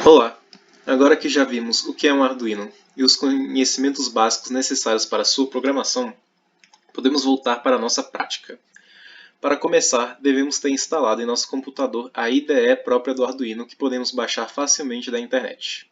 Olá! Agora que já vimos o que é um Arduino e os conhecimentos básicos necessários para sua programação, podemos voltar para a nossa prática. Para começar, devemos ter instalado em nosso computador a IDE própria do Arduino que podemos baixar facilmente da internet.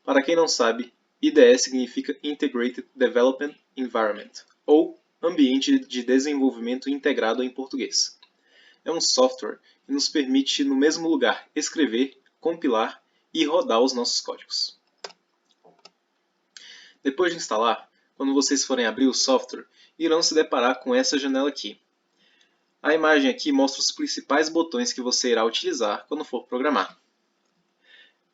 Para quem não sabe, IDE significa Integrated Development Environment, ou Ambiente de Desenvolvimento Integrado em português. É um software que nos permite, no mesmo lugar, escrever, compilar e rodar os nossos códigos. Depois de instalar, quando vocês forem abrir o software, irão se deparar com essa janela aqui. A imagem aqui mostra os principais botões que você irá utilizar quando for programar.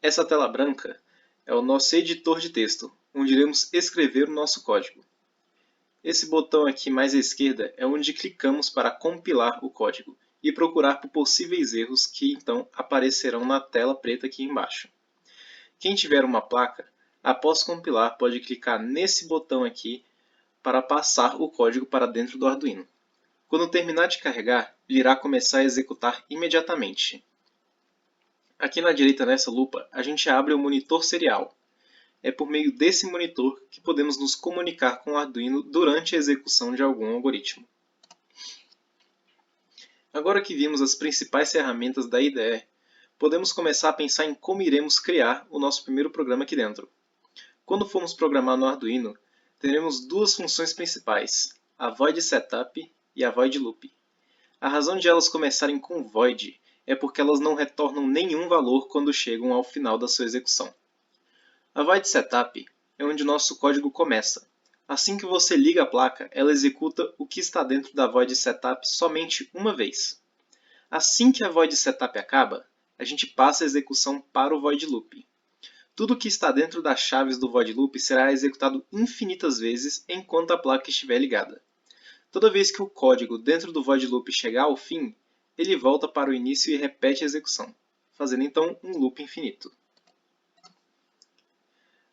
Essa tela branca é o nosso editor de texto, onde iremos escrever o nosso código. Esse botão aqui mais à esquerda é onde clicamos para compilar o código e procurar por possíveis erros que então aparecerão na tela preta aqui embaixo. Quem tiver uma placa, após compilar, pode clicar nesse botão aqui para passar o código para dentro do Arduino. Quando terminar de carregar, ele irá começar a executar imediatamente. Aqui na direita nessa lupa, a gente abre o monitor serial. É por meio desse monitor que podemos nos comunicar com o Arduino durante a execução de algum algoritmo. Agora que vimos as principais ferramentas da IDE, podemos começar a pensar em como iremos criar o nosso primeiro programa aqui dentro. Quando formos programar no Arduino, teremos duas funções principais, a void setup e a void loop. A razão de elas começarem com void é porque elas não retornam nenhum valor quando chegam ao final da sua execução. A void setup é onde nosso código começa. Assim que você liga a placa, ela executa o que está dentro da void setup somente uma vez. Assim que a void setup acaba, a gente passa a execução para o void loop. Tudo que está dentro das chaves do void loop será executado infinitas vezes enquanto a placa estiver ligada. Toda vez que o código dentro do void loop chegar ao fim, ele volta para o início e repete a execução, fazendo então um loop infinito.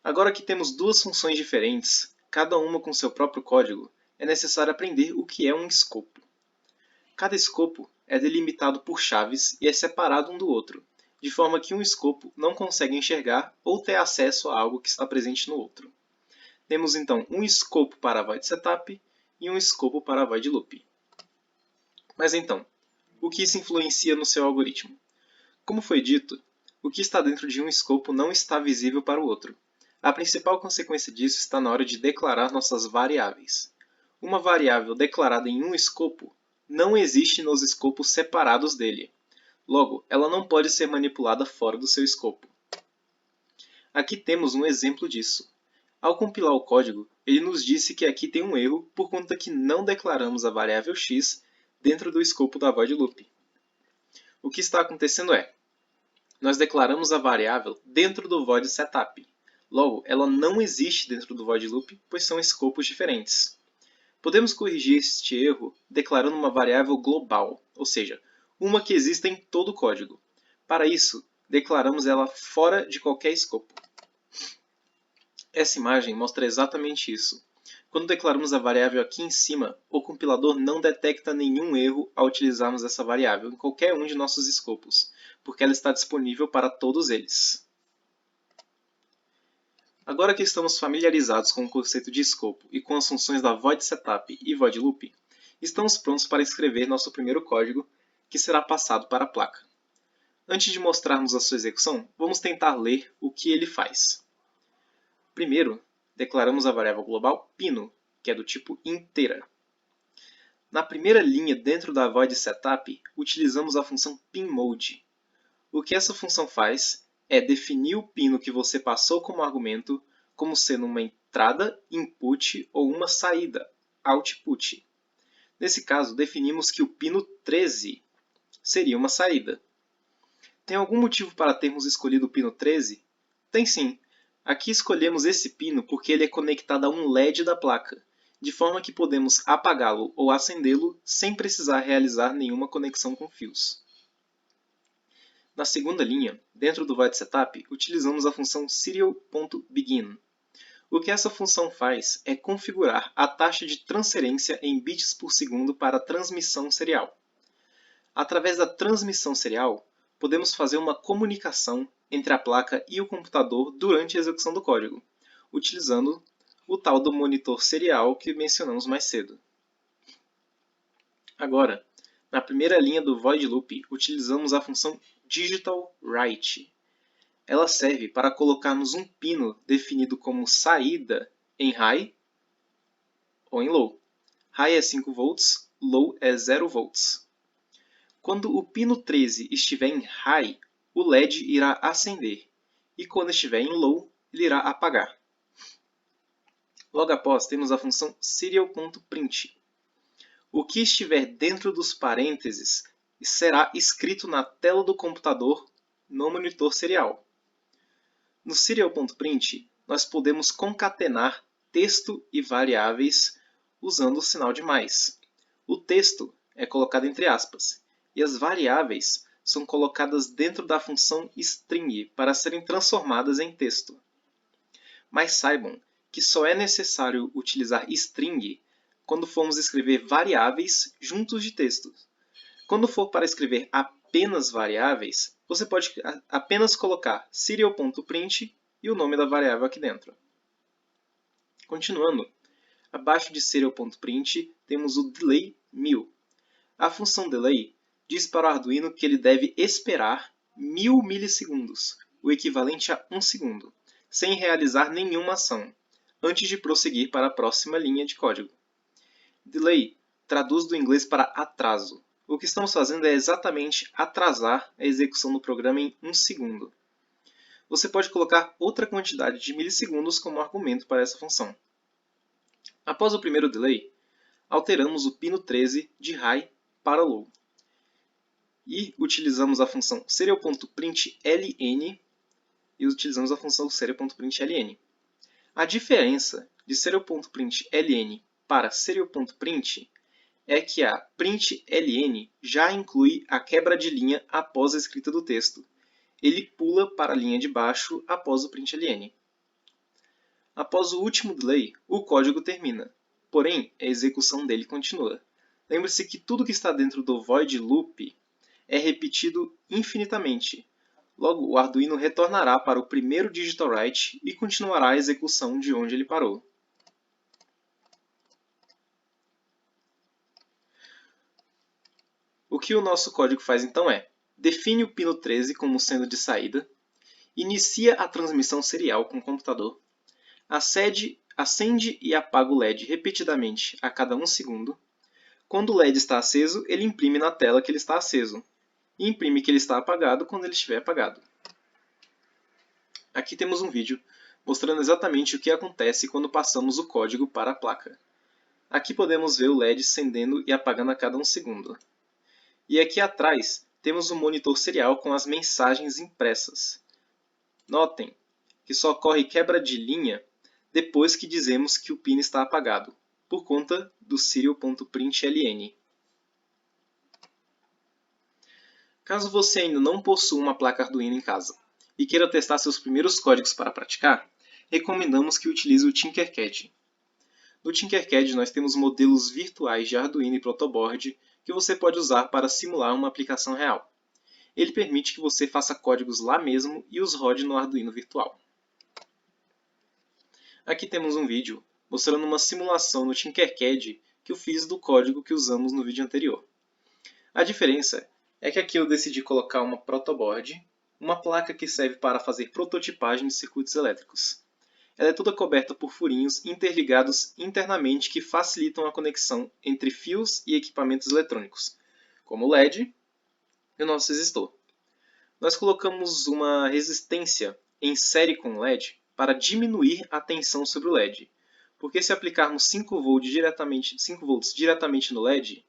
Agora que temos duas funções diferentes, cada uma com seu próprio código, é necessário aprender o que é um escopo. Cada escopo é delimitado por chaves e é separado um do outro, de forma que um escopo não consegue enxergar ou ter acesso a algo que está presente no outro. Temos então um escopo para a void setup e um escopo para a void loop. Mas então, o que isso influencia no seu algoritmo? Como foi dito, o que está dentro de um escopo não está visível para o outro. A principal consequência disso está na hora de declarar nossas variáveis. Uma variável declarada em um escopo não existe nos escopos separados dele. Logo, ela não pode ser manipulada fora do seu escopo. Aqui temos um exemplo disso. Ao compilar o código, ele nos disse que aqui tem um erro por conta que não declaramos a variável x dentro do escopo da void loop. O que está acontecendo é, nós declaramos a variável dentro do void setup. Logo, ela não existe dentro do void loop, pois são escopos diferentes. Podemos corrigir este erro declarando uma variável global, ou seja, uma que exista em todo o código. Para isso, declaramos ela fora de qualquer escopo. Essa imagem mostra exatamente isso. Quando declaramos a variável aqui em cima, o compilador não detecta nenhum erro ao utilizarmos essa variável em qualquer um de nossos escopos, porque ela está disponível para todos eles. Agora que estamos familiarizados com o conceito de escopo e com as funções da void setup e void loop, estamos prontos para escrever nosso primeiro código, que será passado para a placa. Antes de mostrarmos a sua execução, vamos tentar ler o que ele faz. Primeiro, declaramos a variável global pino, que é do tipo inteira. Na primeira linha dentro da void setup, utilizamos a função pinMode. O que essa função faz é definir o pino que você passou como argumento como sendo uma entrada, input, ou uma saída, output. Nesse caso, definimos que o pino 13 seria uma saída. Tem algum motivo para termos escolhido o pino 13? Tem sim. Aqui escolhemos esse pino porque ele é conectado a um LED da placa, de forma que podemos apagá-lo ou acendê-lo sem precisar realizar nenhuma conexão com fios. Na segunda linha, dentro do void setup, utilizamos a função serial.begin. O que essa função faz é configurar a taxa de transferência em bits por segundo para a transmissão serial. Através da transmissão serial, podemos fazer uma comunicação entre a placa e o computador durante a execução do código, utilizando o tal do monitor serial que mencionamos mais cedo. Agora, na primeira linha do void loop, utilizamos a função digitalWrite. Ela serve para colocarmos um pino definido como saída em high ou em low. High é 5 volts, low é 0 volts. Quando o pino 13 estiver em high, o LED irá acender, e quando estiver em low, ele irá apagar. Logo após, temos a função serial.print. O que estiver dentro dos parênteses será escrito na tela do computador no monitor serial. No serial.print, nós podemos concatenar texto e variáveis usando o sinal de mais. O texto é colocado entre aspas, e as variáveis são colocadas dentro da função string para serem transformadas em texto. Mas saibam que só é necessário utilizar string quando formos escrever variáveis juntos de textos. Quando for para escrever apenas variáveis, você pode apenas colocar serial.print e o nome da variável aqui dentro. Continuando, abaixo de serial.print temos o delay 1000. A função delay diz para o Arduino que ele deve esperar 1000 milissegundos, o equivalente a 1 segundo, sem realizar nenhuma ação, antes de prosseguir para a próxima linha de código. Delay traduz do inglês para atraso. O que estamos fazendo é exatamente atrasar a execução do programa em 1 segundo. Você pode colocar outra quantidade de milissegundos como argumento para essa função. Após o primeiro delay, alteramos o pino 13 de high para low. E utilizamos a função serial.println e utilizamos a função serial.println. A diferença de serial.println para serial.print é que a println já inclui a quebra de linha após a escrita do texto. Ele pula para a linha de baixo após o println. Após o último delay, o código termina, porém a execução dele continua. Lembre-se que tudo que está dentro do void loop é repetido infinitamente. Logo, o Arduino retornará para o primeiro digital write e continuará a execução de onde ele parou. O que o nosso código faz então é: define o pino 13 como sendo de saída, inicia a transmissão serial com o computador, acende e apaga o LED repetidamente a cada 1 segundo. Quando o LED está aceso, ele imprime na tela que ele está aceso, e imprime que ele está apagado quando ele estiver apagado. Aqui temos um vídeo mostrando exatamente o que acontece quando passamos o código para a placa. Aqui podemos ver o LED acendendo e apagando a cada 1 segundo. E aqui atrás temos o monitor serial com as mensagens impressas. Notem que só ocorre quebra de linha depois que dizemos que o pino está apagado, por conta do serial.println. Caso você ainda não possua uma placa Arduino em casa e queira testar seus primeiros códigos para praticar, recomendamos que utilize o Tinkercad. No Tinkercad nós temos modelos virtuais de Arduino e protoboard que você pode usar para simular uma aplicação real. Ele permite que você faça códigos lá mesmo e os rode no Arduino virtual. Aqui temos um vídeo mostrando uma simulação no Tinkercad que eu fiz do código que usamos no vídeo anterior. A diferença é que aqui eu decidi colocar uma protoboard, uma placa que serve para fazer prototipagem de circuitos elétricos. Ela é toda coberta por furinhos interligados internamente que facilitam a conexão entre fios e equipamentos eletrônicos, como o LED e o nosso resistor. Nós colocamos uma resistência em série com o LED para diminuir a tensão sobre o LED, porque se aplicarmos 5 volts diretamente no LED,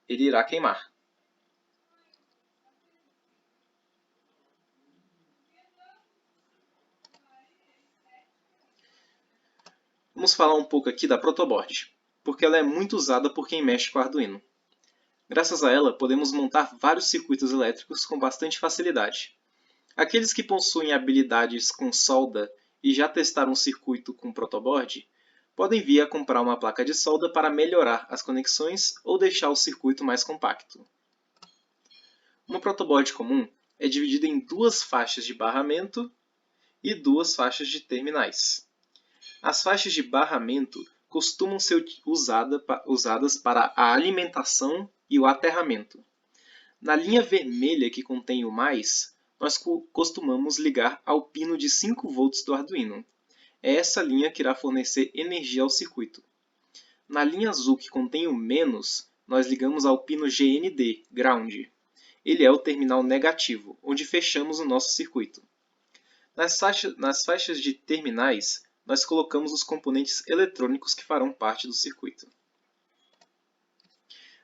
ele irá queimar. Vamos falar um pouco aqui da protoboard, porque ela é muito usada por quem mexe com Arduino. Graças a ela, podemos montar vários circuitos elétricos com bastante facilidade. Aqueles que possuem habilidades com solda e já testaram um circuito com protoboard, podem vir a comprar uma placa de solda para melhorar as conexões ou deixar o circuito mais compacto. Uma protoboard comum é dividida em duas faixas de barramento e duas faixas de terminais. As faixas de barramento costumam ser usadas para a alimentação e o aterramento. Na linha vermelha que contém o mais, nós costumamos ligar ao pino de 5 volts do Arduino. É essa linha que irá fornecer energia ao circuito. Na linha azul que contém o menos, nós ligamos ao pino GND, Ground. Ele é o terminal negativo, onde fechamos o nosso circuito. Nas faixas de terminais, nós colocamos os componentes eletrônicos que farão parte do circuito.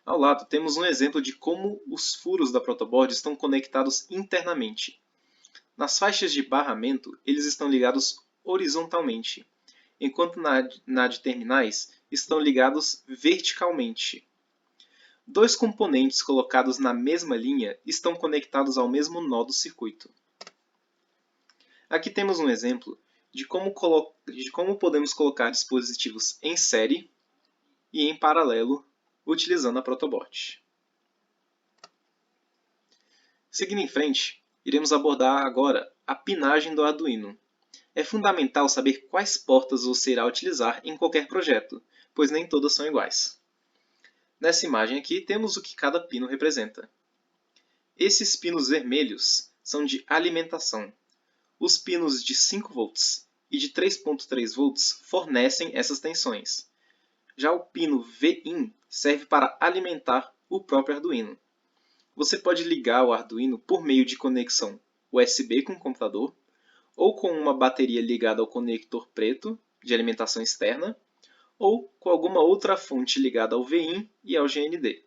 Ao lado, temos um exemplo de como os furos da protoboard estão conectados internamente. Nas faixas de barramento, eles estão ligados horizontalmente, enquanto na de terminais estão ligados verticalmente. Dois componentes colocados na mesma linha estão conectados ao mesmo nó do circuito. Aqui temos um exemplo de como podemos colocar dispositivos em série e em paralelo utilizando a protoboard. Seguindo em frente, iremos abordar agora a pinagem do Arduino. É fundamental saber quais portas você irá utilizar em qualquer projeto, pois nem todas são iguais. Nessa imagem aqui temos o que cada pino representa. Esses pinos vermelhos são de alimentação. Os pinos de 5 volts e de 3.3 volts fornecem essas tensões. Já o pino Vin serve para alimentar o próprio Arduino. Você pode ligar o Arduino por meio de conexão USB com o computador ou com uma bateria ligada ao conector preto de alimentação externa ou com alguma outra fonte ligada ao Vin e ao GND.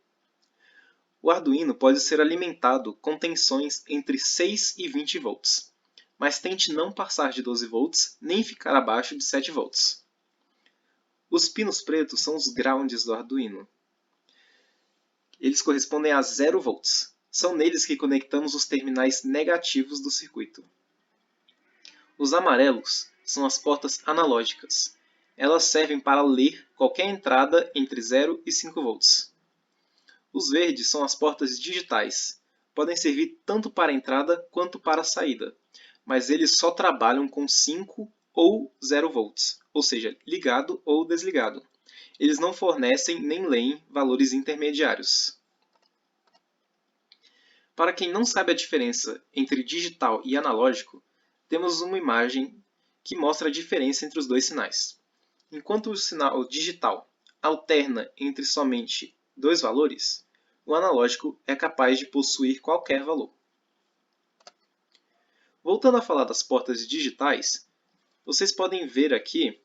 O Arduino pode ser alimentado com tensões entre 6 e 20 volts, mas tente não passar de 12 volts nem ficar abaixo de 7 volts. Os pinos pretos são os grounds do Arduino. Eles correspondem a 0 volts. São neles que conectamos os terminais negativos do circuito. Os amarelos são as portas analógicas. Elas servem para ler qualquer entrada entre 0 e 5 volts. Os verdes são as portas digitais. Podem servir tanto para a entrada quanto para a saída, mas eles só trabalham com 5 ou 0 volts, ou seja, ligado ou desligado. Eles não fornecem nem leem valores intermediários. Para quem não sabe a diferença entre digital e analógico, temos uma imagem que mostra a diferença entre os dois sinais. Enquanto o sinal digital alterna entre somente dois valores, o analógico é capaz de possuir qualquer valor. Voltando a falar das portas digitais, vocês podem ver aqui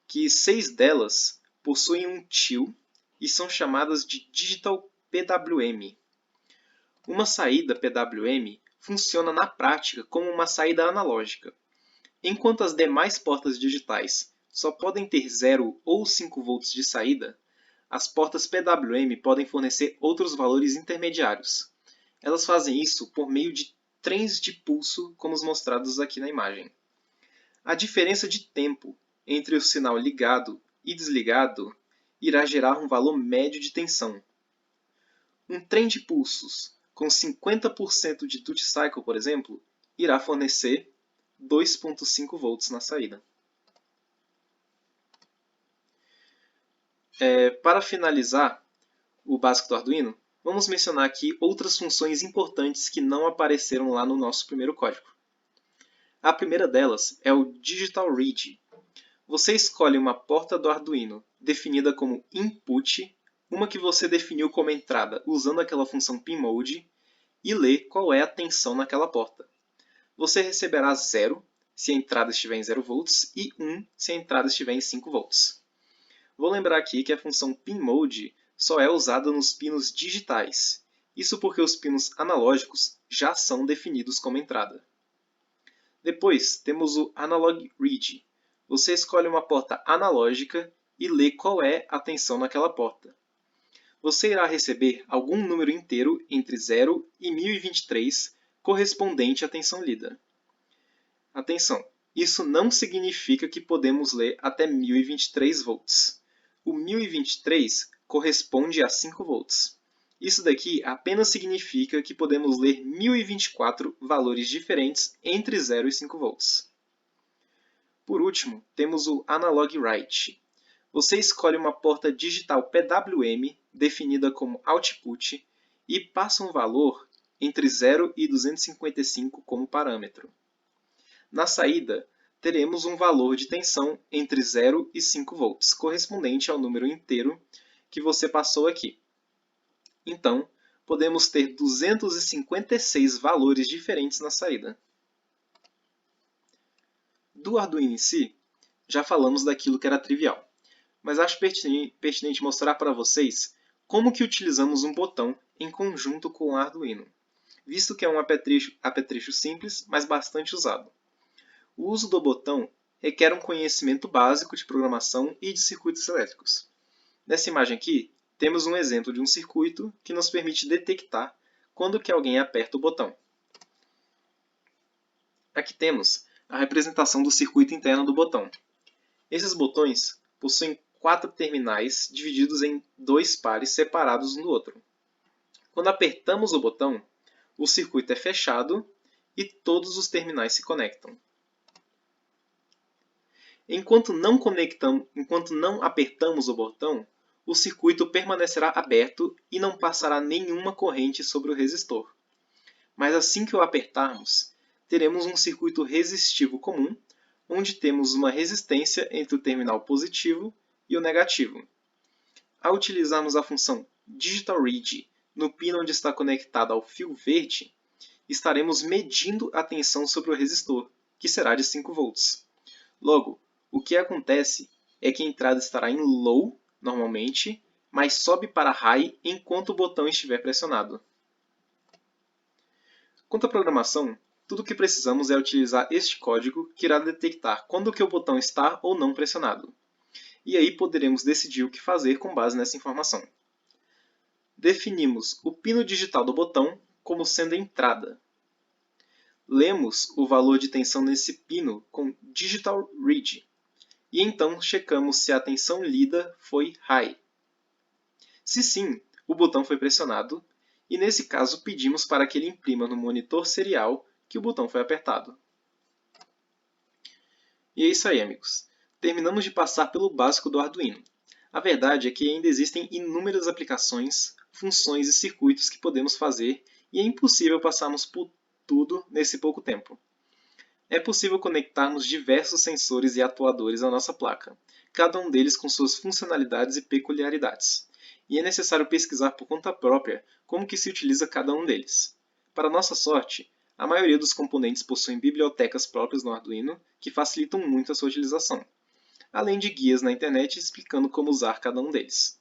que 6 delas possuem um TIL e são chamadas de Digital PWM. Uma saída PWM funciona na prática como uma saída analógica, enquanto as demais portas digitais só podem ter 0 ou 5 volts de saída. As portas PWM podem fornecer outros valores intermediários. Elas fazem isso por meio de trens de pulso, como os mostrados aqui na imagem. A diferença de tempo entre o sinal ligado e desligado irá gerar um valor médio de tensão. Um trem de pulsos com 50% de duty cycle, por exemplo, irá fornecer 2.5 volts na saída. Para finalizar o básico do Arduino, vamos mencionar aqui outras funções importantes que não apareceram lá no nosso primeiro código. A primeira delas é o Digital Read. Você escolhe uma porta do Arduino definida como input, uma que você definiu como entrada usando aquela função pinMode, e lê qual é a tensão naquela porta. Você receberá 0 se a entrada estiver em 0 volts e 1 se a entrada estiver em 5 volts. Vou lembrar aqui que a função pinMode só é usada nos pinos digitais. Isso porque os pinos analógicos já são definidos como entrada. Depois, temos o Analog Read. Você escolhe uma porta analógica e lê qual é a tensão naquela porta. Você irá receber algum número inteiro entre 0 e 1023, correspondente à tensão lida. Atenção! Isso não significa que podemos ler até 1023 volts. O 1023 corresponde a 5 volts. Isso daqui apenas significa que podemos ler 1024 valores diferentes entre 0 e 5 volts. Por último, temos o Analog Write. Você escolhe uma porta digital PWM, definida como output, e passa um valor entre 0 e 255 como parâmetro. Na saída, teremos um valor de tensão entre 0 e 5 volts, correspondente ao número inteiro que você passou aqui. Então, podemos ter 256 valores diferentes na saída. Do Arduino em si, já falamos daquilo que era trivial, mas acho pertinente mostrar para vocês como que utilizamos um botão em conjunto com o Arduino, visto que é um apetrecho simples, mas bastante usado. O uso do botão requer um conhecimento básico de programação e de circuitos elétricos. Nessa imagem aqui, temos um exemplo de um circuito que nos permite detectar quando que alguém aperta o botão. Aqui temos a representação do circuito interno do botão. Esses botões possuem 4 terminais divididos em 2 pares separados um do outro. Quando apertamos o botão, o circuito é fechado e todos os terminais se conectam. Enquanto não apertamos o botão, o circuito permanecerá aberto e não passará nenhuma corrente sobre o resistor. Mas assim que o apertarmos, teremos um circuito resistivo comum, onde temos uma resistência entre o terminal positivo e o negativo. Ao utilizarmos a função digitalRead no pino onde está conectado ao fio verde, estaremos medindo a tensão sobre o resistor, que será de 5 volts. Logo, o que acontece é que a entrada estará em low, normalmente, mas sobe para high enquanto o botão estiver pressionado. Quanto à programação, tudo o que precisamos é utilizar este código que irá detectar quando que o botão está ou não pressionado. E aí poderemos decidir o que fazer com base nessa informação. Definimos o pino digital do botão como sendo a entrada. Lemos o valor de tensão nesse pino com digitalRead. E então checamos se a tensão lida foi high. Se sim, o botão foi pressionado, e nesse caso pedimos para que ele imprima no monitor serial que o botão foi apertado. E é isso aí, amigos. Terminamos de passar pelo básico do Arduino. A verdade é que ainda existem inúmeras aplicações, funções e circuitos que podemos fazer, e é impossível passarmos por tudo nesse pouco tempo. É possível conectarmos diversos sensores e atuadores à nossa placa, cada um deles com suas funcionalidades e peculiaridades. E é necessário pesquisar por conta própria como que se utiliza cada um deles. Para nossa sorte, a maioria dos componentes possuem bibliotecas próprias no Arduino que facilitam muito a sua utilização, além de guias na internet explicando como usar cada um deles.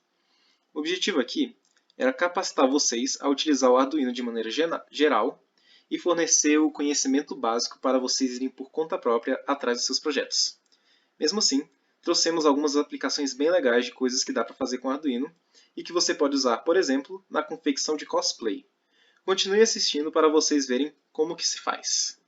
O objetivo aqui era capacitar vocês a utilizar o Arduino de maneira geral e fornecer o conhecimento básico para vocês irem por conta própria atrás dos seus projetos. Mesmo assim, trouxemos algumas aplicações bem legais de coisas que dá para fazer com Arduino e que você pode usar, por exemplo, na confecção de cosplay. Continue assistindo para vocês verem como que se faz.